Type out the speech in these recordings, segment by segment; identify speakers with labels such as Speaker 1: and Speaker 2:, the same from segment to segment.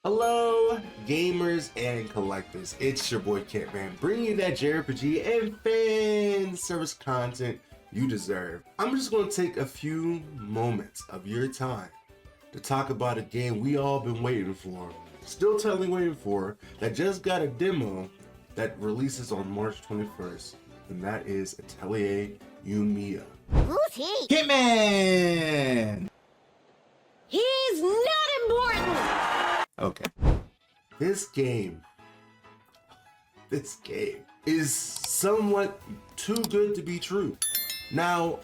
Speaker 1: Hello, gamers and collectors. It's your boy Kentman, bringing you that JRPG and fan service content you deserve. I'm just going to take a few moments of your time to talk about a game we all been waiting for, still totally waiting for, that just got a demo that releases on March 21st, and that is Atelier Yumia.
Speaker 2: Who's he?
Speaker 3: Hitman!
Speaker 2: He's not important!
Speaker 1: Okay. This game is somewhat too good to be true. Now,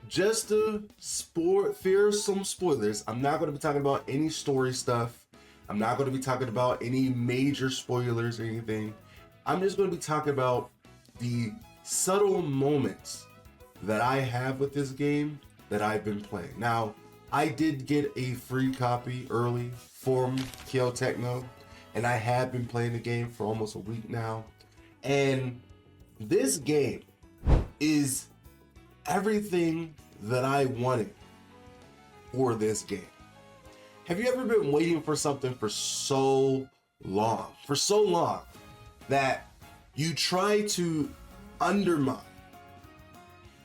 Speaker 1: just to fear some spoilers, I'm not going to be talking about any story stuff. I'm not going to be talking about any major spoilers or anything. I'm just going to be talking about the subtle moments that I have with this game that I've been playing. Now, I did get a free copy early from Kyo Techno, and I have been playing the game for almost a week now. And this game is everything that I wanted for this game. Have you ever been waiting for something for so long that you try to undermine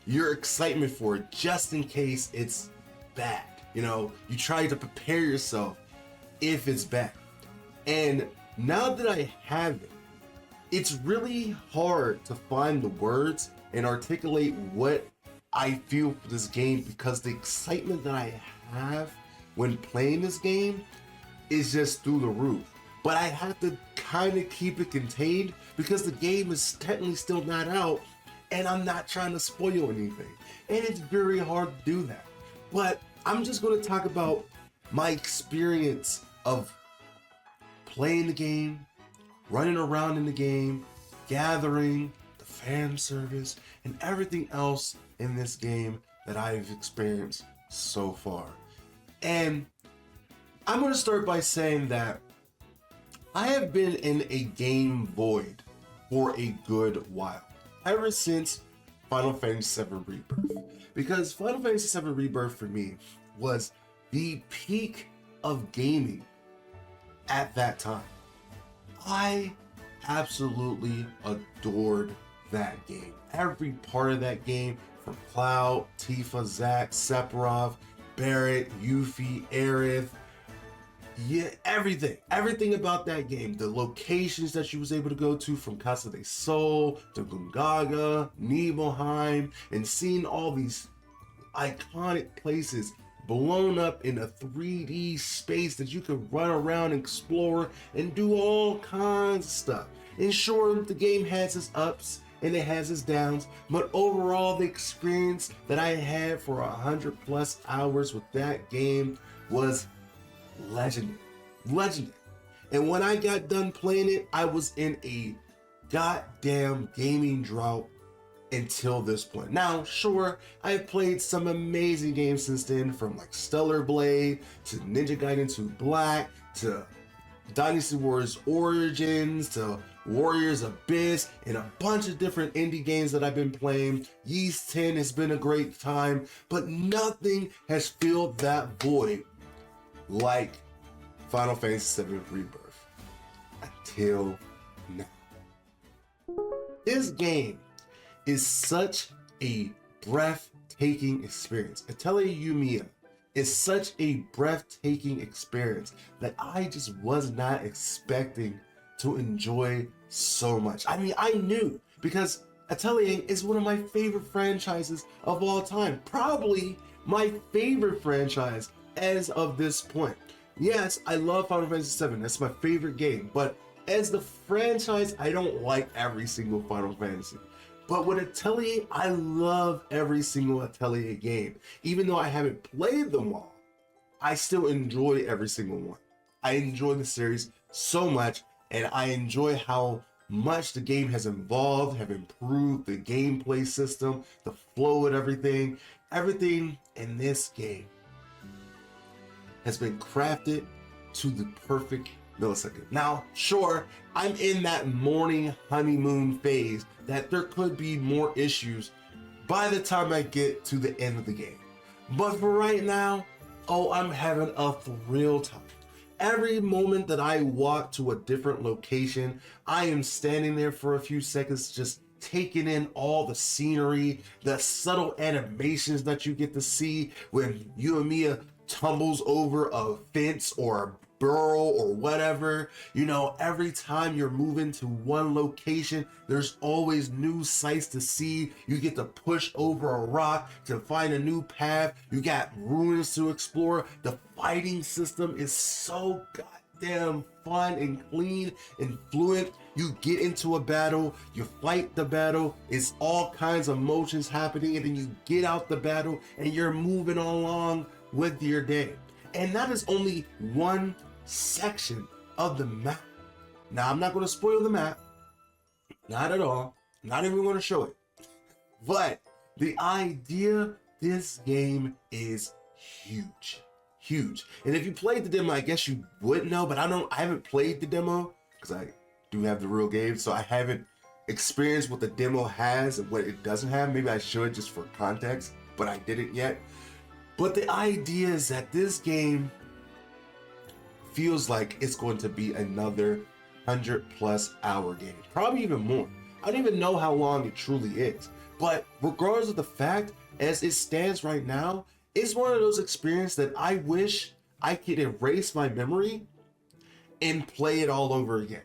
Speaker 1: your excitement for it just in case it's bad? You know, you try to prepare yourself if it's bad. And now that I have it, it's really hard to find the words and articulate what I feel for this game, because the excitement that I have when playing this game is just through the roof. But I have to kind of keep it contained because the game is technically still not out and I'm not trying to spoil anything. And it's very hard to do that. But I'm just going to talk about my experience of playing the game, running around in the game, gathering, the fan service, and everything else in this game that I've experienced so far. And I'm going to start by saying that I have been in a game void for a good while, ever since Final Fantasy VII Rebirth. Because Final Fantasy VII Rebirth for me was the peak of gaming at that time. I absolutely adored that game. Every part of that game, from Cloud, Tifa, Zack, Sephiroth, Barret, Yuffie, Aerith, yeah, everything about that game. The locations that you was able to go to, from Casa de Sol to Gungaga, Nibelheim, and seeing all these iconic places blown up in a 3D space that you could run around and explore and do all kinds of stuff. And sure, the game has its ups and it has its downs, but overall the experience that I had for 100+ hours with that game was legendary. And when I got done playing it, I was in a goddamn gaming drought until this point. Now, sure, I've played some amazing games since then, from like Stellar Blade to Ninja Gaiden 2 Black to Dynasty Warriors Origins to Warriors Abyss, and a bunch of different indie games that I've been playing. Ys 10 has been a great time, but nothing has filled that void like Final Fantasy VII Rebirth until now. This game is such a breathtaking experience. Atelier Yumia is such a breathtaking experience that I just was not expecting to enjoy so much. I mean, I knew, because Atelier is one of my favorite franchises of all time. Probably my favorite franchise as of this point. Yes, I love Final Fantasy VII. That's my favorite game. But as the franchise, I don't like every single Final Fantasy. But with Atelier, I love every single Atelier game. Even though I haven't played them all, I still enjoy every single one. I enjoy the series so much, and I enjoy how much the game has evolved, have improved the gameplay system, the flow and everything. Everything in this game has been crafted to the perfect millisecond. Now, sure, I'm in that morning honeymoon phase that there could be more issues by the time I get to the end of the game. But for right now, oh, I'm having a thrill time. every moment that I walk to a different location, I am standing there for a few seconds just taking in all the scenery, the subtle animations that you get to see when Yumia tumbles over a fence or a burrow or whatever. You know, every time you're moving to one location, there's always new sights to see. You get to push over a rock to find a new path. You got ruins to explore. The fighting system is so goddamn fun and clean and fluent. You get into a battle, you fight the battle, it's all kinds of motions happening, and then you get out the battle and you're moving along with your day. And that is only one section of the map. Now, I'm not going to spoil the map, not at all, not even going to show it, but the idea, this game is huge. And if you played the demo, I guess you would know, but I haven't played the demo because I do have the real game, so I haven't experienced what the demo has and what it doesn't have. Maybe I should, just for context, but I didn't yet. But the idea is that this game feels like it's going to be another 100+ hour game, probably even more. I don't even know how long it truly is, but regardless of the fact, as it stands right now, it's one of those experiences that I wish I could erase my memory and play it all over again.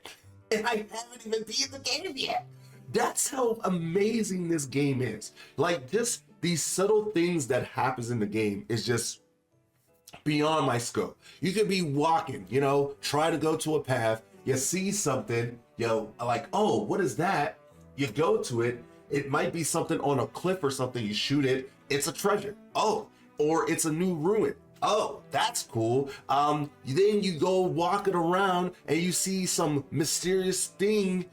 Speaker 1: And I haven't even beat the game yet. That's how amazing this game is. Like, just these subtle things that happens in the game is just beyond my scope. You could be walking, you know, try to go to a path, you see something, like, oh, what is that? You go to it, it might be something on a cliff or something, you shoot it, it's a treasure. Oh, or it's a new ruin. Oh, that's cool. Then you go walking around and you see some mysterious thing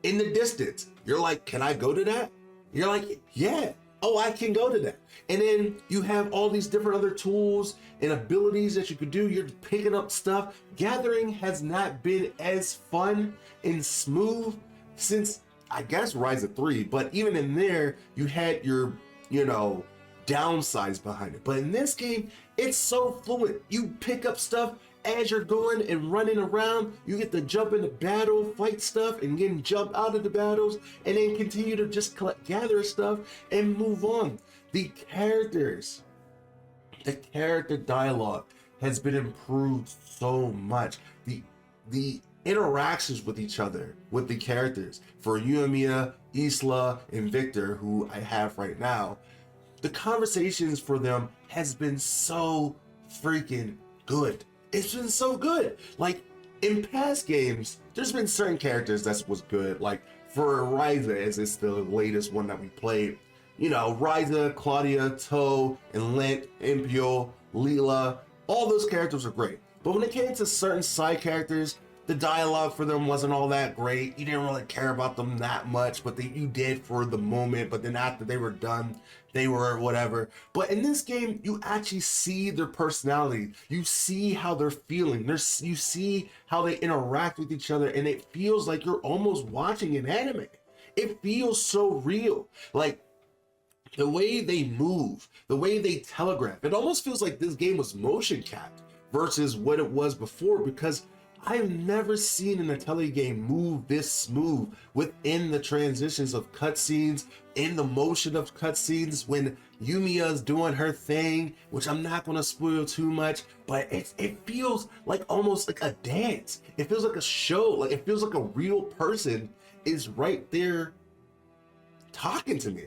Speaker 1: in the distance. You're like, can I go to that? You're like, yeah. Oh, I can go to that. And then you have all these different other tools and abilities that you could do. You're picking up stuff. Gathering has not been as fun and smooth since, I guess, Rise of 3. But even in there, you had your, downsides behind it. But in this game, it's so fluid. You pick up stuff as you're going and running around. You get to jump into battle, fight stuff, and then jump out of the battles, and then continue to just gather stuff and move on. The character dialogue has been improved so much. The interactions with each other, with the characters, for Yumia, Isla, and Victor, who I have right now, the conversations for them has been so freaking good. It's been so good. Like, in past games, there's been certain characters that was good. Like, for Ryza, as it's the latest one that we played, Ryza, Claudia, Toe, and Lent, Impio, Leela, all those characters are great. But when it came to certain side characters, the dialogue for them wasn't all that great. You didn't really care about them that much, but you did for the moment. But then after they were done, they were whatever. But in this game, you actually see their personality. You see how they're feeling. You see how they interact with each other, and it feels like you're almost watching an anime. It feels so real. Like, the way they move, the way they telegraph, it almost feels like this game was motion capped versus what it was before, because I've never seen an Atelier game move this smooth within the transitions of cutscenes, in the motion of cutscenes, when Yumia's doing her thing, which I'm not going to spoil too much, but it feels like almost like a dance. It feels like a show. Like, it feels like a real person is right there talking to me.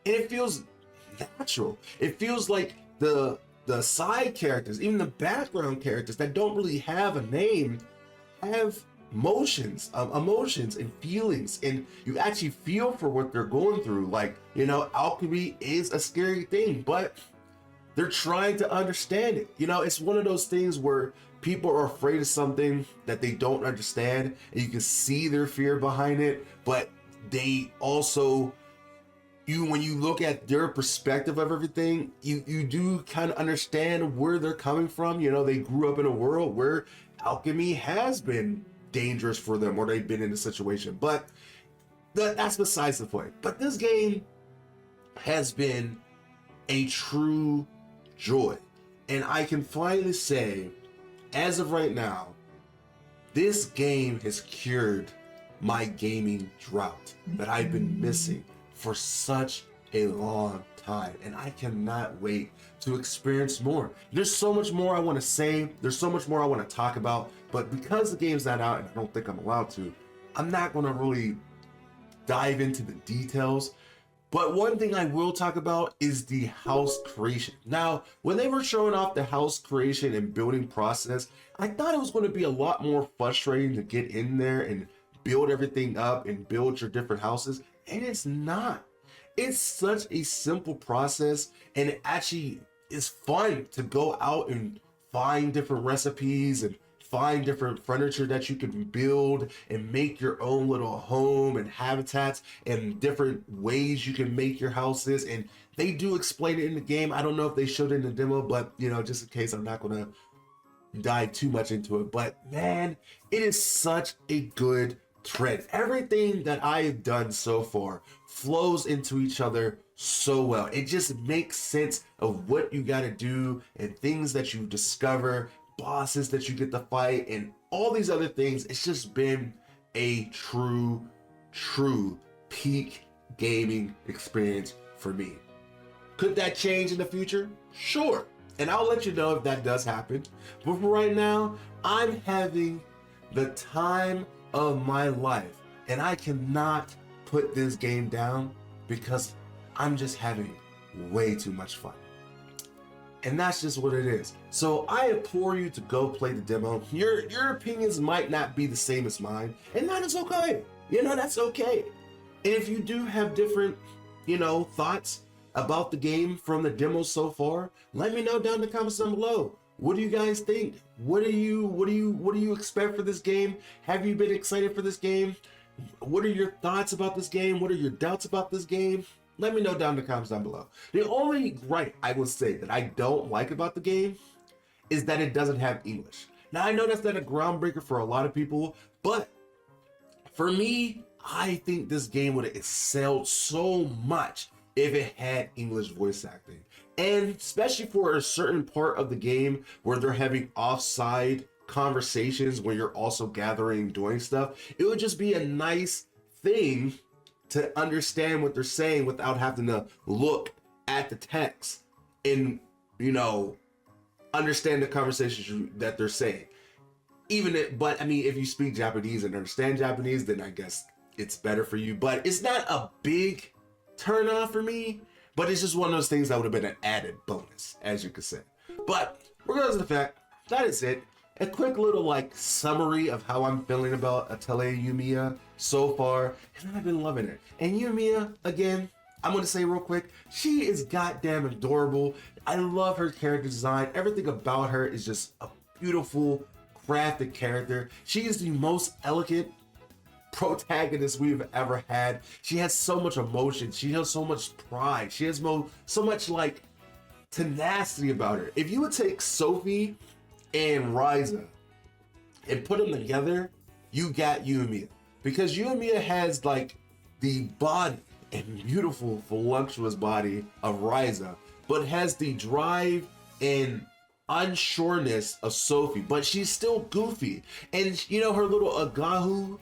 Speaker 1: And it feels natural. It feels like the side characters, even the background characters that don't really have a name, have emotions and feelings, and you actually feel for what they're going through. Like, alchemy is a scary thing, but they're trying to understand it. It's one of those things where people are afraid of something that they don't understand, and you can see their fear behind it, but they also, when you look at their perspective of everything, you do kind of understand where they're coming from. They grew up in a world where alchemy has been dangerous for them, or they've been in a situation, but that's besides the point. But this game has been a true joy, and I can finally say, as of right now, this game has cured my gaming drought that I've been missing for such a long time, and I cannot wait to experience more. There's so much more I want to say, there's so much more I want to talk about, but because the game's not out and I don't think I'm allowed to, I'm not going to really dive into the details. But one thing I will talk about is the house creation. Now, when they were showing off the house creation and building process, I thought it was going to be a lot more frustrating to get in there and build everything up and build your different houses, and it's not. It's such a simple process, and it actually is fun to go out and find different recipes and find different furniture that you can build and make your own little home and habitats and different ways you can make your houses. And they do explain it in the game. I don't know if they showed it in the demo, but you know, just in case, I'm not gonna dive too much into it. But man, it is such a good thread. Everything that I have done so far flows into each other so well. It just makes sense of what you got to do and things that you discover, bosses that you get to fight, and all these other things. It's just been a true peak gaming experience for me. Could that change in the future? Sure. And I'll let you know if that does happen. But for right now, I'm having the time of my life, and I cannot put this game down because I'm just having way too much fun. And that's just what it is. So I implore you to go play the demo. Your opinions might not be the same as mine, and that is okay. You know, that's okay. And if you do have different, you know, thoughts about the game from the demo so far, let me know down in the comments down below. What do you guys think? What do you expect for this game? Have you been excited for this game? What are your thoughts about this game? What are your doubts about this game? Let me know down in the comments down below. The only gripe I will say that I don't like about the game is that it doesn't have English. Now I know that's not a groundbreaker for a lot of people, but for me, I think this game would have excelled so much if it had English voice acting. And especially for a certain part of the game where they're having offside conversations where you're also gathering, doing stuff, it would just be a nice thing to understand what they're saying without having to look at the text and, you know, understand the conversations that they're saying. But I mean, if you speak Japanese and understand Japanese, then I guess it's better for you. But it's not a big turn off for me, but it's just one of those things that would have been an added bonus, as you could say. But regardless of the fact, that is it. A quick little like summary of how I'm feeling about Atelier Yumia so far, and I've been loving it. And Yumia, again, I'm gonna say real quick, she is goddamn adorable. I love her character design. Everything about her is just a beautiful, crafted character. She is the most elegant protagonist we've ever had. She has so much emotion. She has so much pride. She has so much like tenacity about her. If you would take Sophie and Ryza and put them together, you got Yumia. Because Yumia has like the body and beautiful, voluptuous body of Ryza, but has the drive and unsureness of Sophie, but she's still goofy. And you know, her little agagu.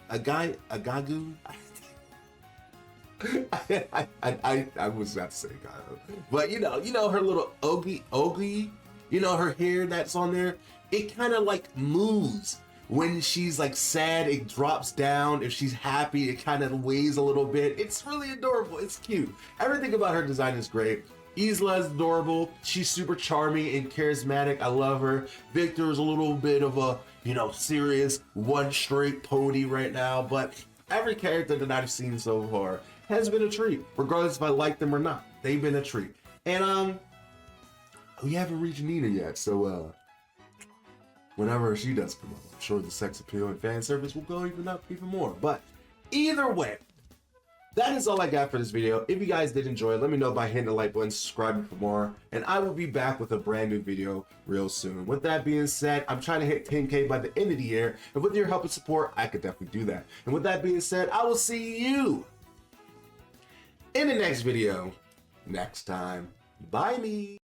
Speaker 1: I was about to say agagu, but you know her little ogi, you know, her hair that's on there, it kind of like moves. When she's like sad, it drops down. If she's happy, it kind of weighs a little bit. It's really adorable. It's cute. Everything about her design is great. Isla is adorable. She's super charming and charismatic. I love her. Victor is a little bit of a, you know, serious one straight pony right now, but every character that I've seen so far has been a treat, regardless if I like them or not. They've been a treat. And we haven't reached Nina yet, so whenever she does come up, I'm sure the sex appeal and fan service will go even more. But either way, that is all I got for this video. If you guys did enjoy it, let me know by hitting the like button, subscribing for more, and I will be back with a brand new video real soon. With that being said, I'm trying to hit 10K by the end of the year, and with your help and support, I could definitely do that. And with that being said, I will see you in the next video next time. Bye me.